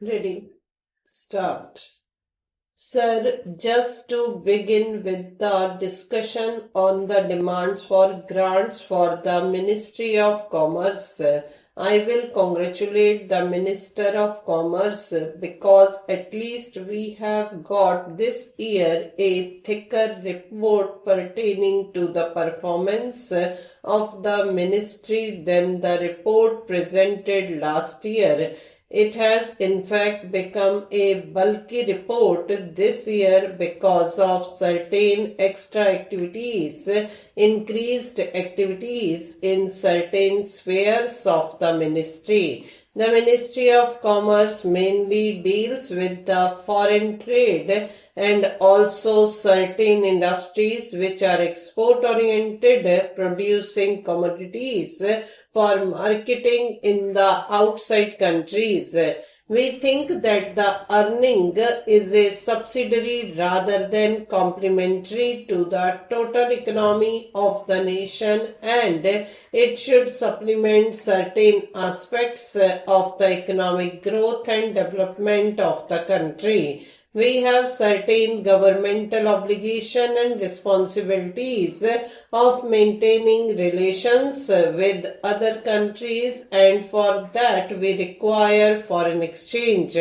Ready? Start. Sir, just to begin with the discussion on the demands for grants for the Ministry of Commerce, I will congratulate the Minister of Commerce because at least we have got this year a thicker report pertaining to the performance of the ministry than the report presented last year. It has in fact become a bulky report this year because of certain extra activities, increased activities in certain spheres of the ministry. The Ministry of Commerce mainly deals with the foreign trade and also certain industries which are export oriented, producing commodities for marketing in the outside countries. We think that the earning is a subsidiary rather than complementary to the total economy of the nation, and it should supplement certain aspects of the economic growth and development of the country. We have certain governmental obligation and responsibilities of maintaining relations with other countries, and for that we require foreign exchange.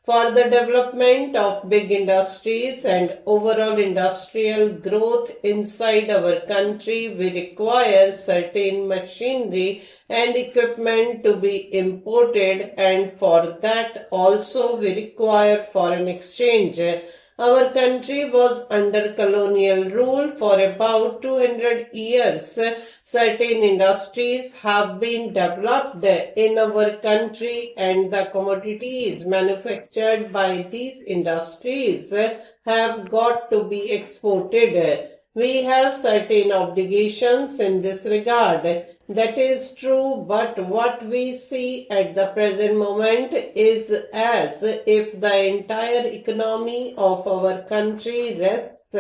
For the development of big industries and overall industrial growth inside our country, we require certain machinery and equipment to be imported, and for that also we require foreign exchange. Our country was under colonial rule for about 200 years. Certain industries have been developed in our country, and the commodities manufactured by these industries have got to be exported. We have certain obligations in this regard. That is true, but what we see at the present moment is as if the entire economy of our country rests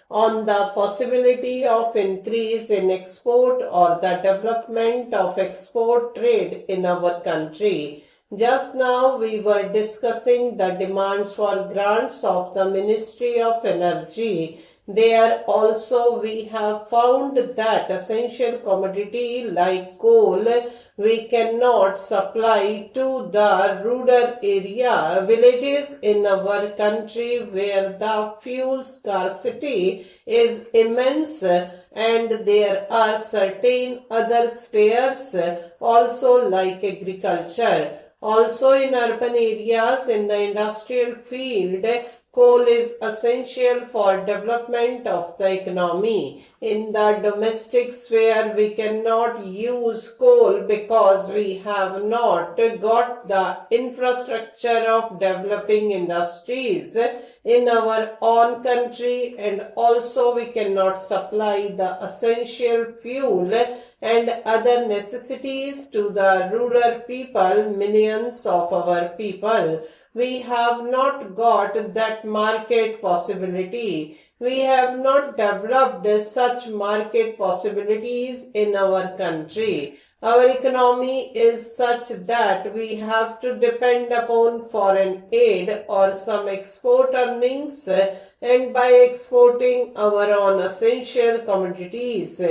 on the possibility of increase in export or the development of export trade in our country. Just now we were discussing the demands for grants of the Ministry of Energy. There also we have found that essential commodity like coal we cannot supply to the rural area, villages in our country where the fuel scarcity is immense, and there are certain other spheres also like agriculture. Also in urban areas in the industrial field, coal is essential for development of the economy. In the domestic sphere, we cannot use coal because we have not got the infrastructure of developing industries in our own country, and also we cannot supply the essential fuel and other necessities to the rural people, millions of our people. We have not got that market possibility. We have not developed such market possibilities in our country. Our economy is such that we have to depend upon foreign aid or some export earnings, and by exporting our own essential commodities.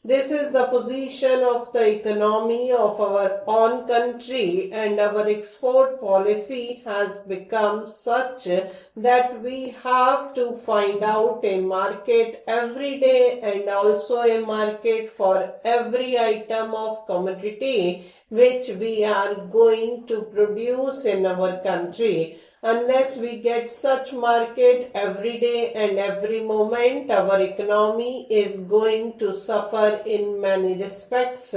This is the position of the economy of our own country, and our export policy has become such that we have to find out a market every day and also a market for every item of commodity which we are going to produce in our country. Unless we get such market every day and every moment, our economy is going to suffer in many respects.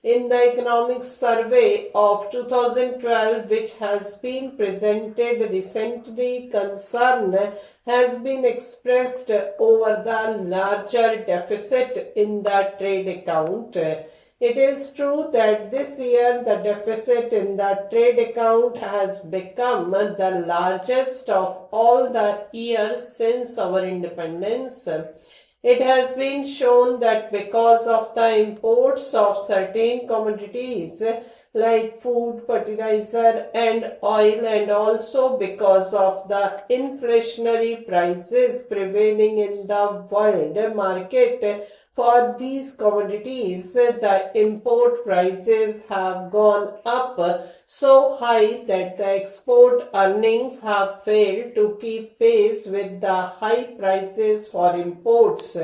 In the economic survey of 2012, which has been presented recently, concern has been expressed over the larger deficit in the trade account. It is true that this year the deficit in the trade account has become the largest of all the years since our independence. It has been shown that because of the imports of certain commodities like food, fertilizer and oil, and also because of the inflationary prices prevailing in the world market for these commodities, the import prices have gone up so high that the export earnings have failed to keep pace with the high prices for imports.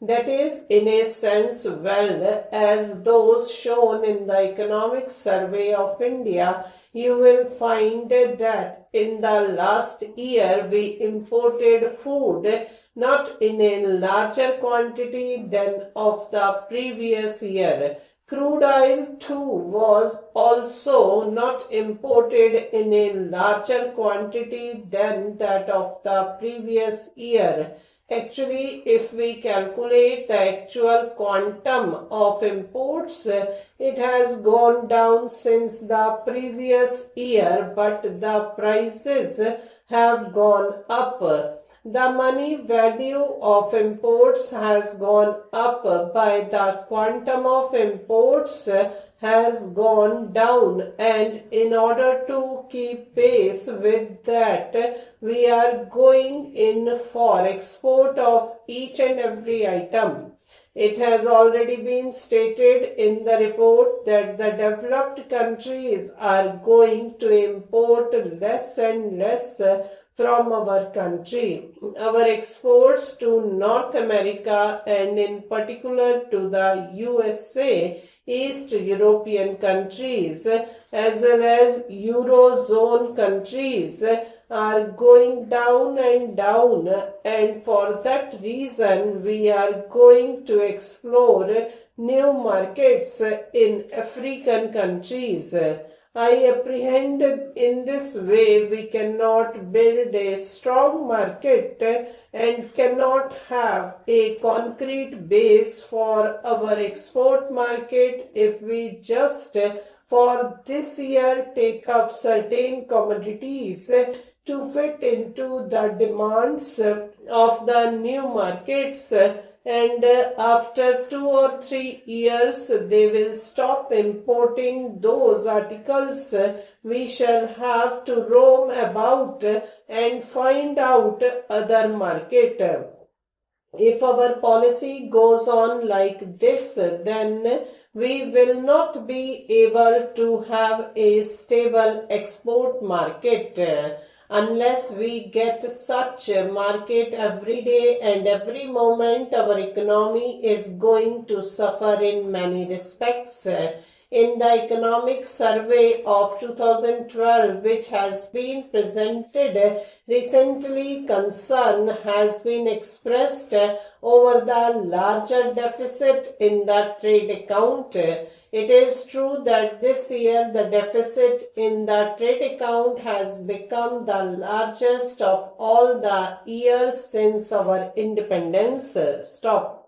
That is, in a sense, well as those shown in the Economic Survey of India, you will find that in the last year we imported food not in a larger quantity than of the previous year. Crude oil too was also not imported in a larger quantity than that of the previous year. Actually, if we calculate the actual quantum of imports, it has gone down since the previous year, but the prices have gone up. The money value of imports has gone up by the quantum of imports has gone down, and in order to keep pace with that, we are going in for export of each and every item. It has already been stated in the report that the developed countries are going to import less and less from our country. Our exports to North America and in particular to the USA, East European countries as well as Eurozone countries are going down and down, and for that reason we are going to explore new markets in African countries. I apprehend in this way we cannot build a strong market and cannot have a concrete base for our export market if we just for this year take up certain commodities to fit into the demands of the new markets, and after 2 or 3 years they will stop importing those articles. We shall have to roam about and find out other market. If our policy goes on like this, then we will not be able to have a stable export market. Unless we get such a market every day and every moment, our economy is going to suffer in many respects. In the Economic Survey of 2012, which has been presented recently, concern has been expressed over the larger deficit in the trade account. It is true that this year the deficit in the trade account has become the largest of all the years since our independence. Stop.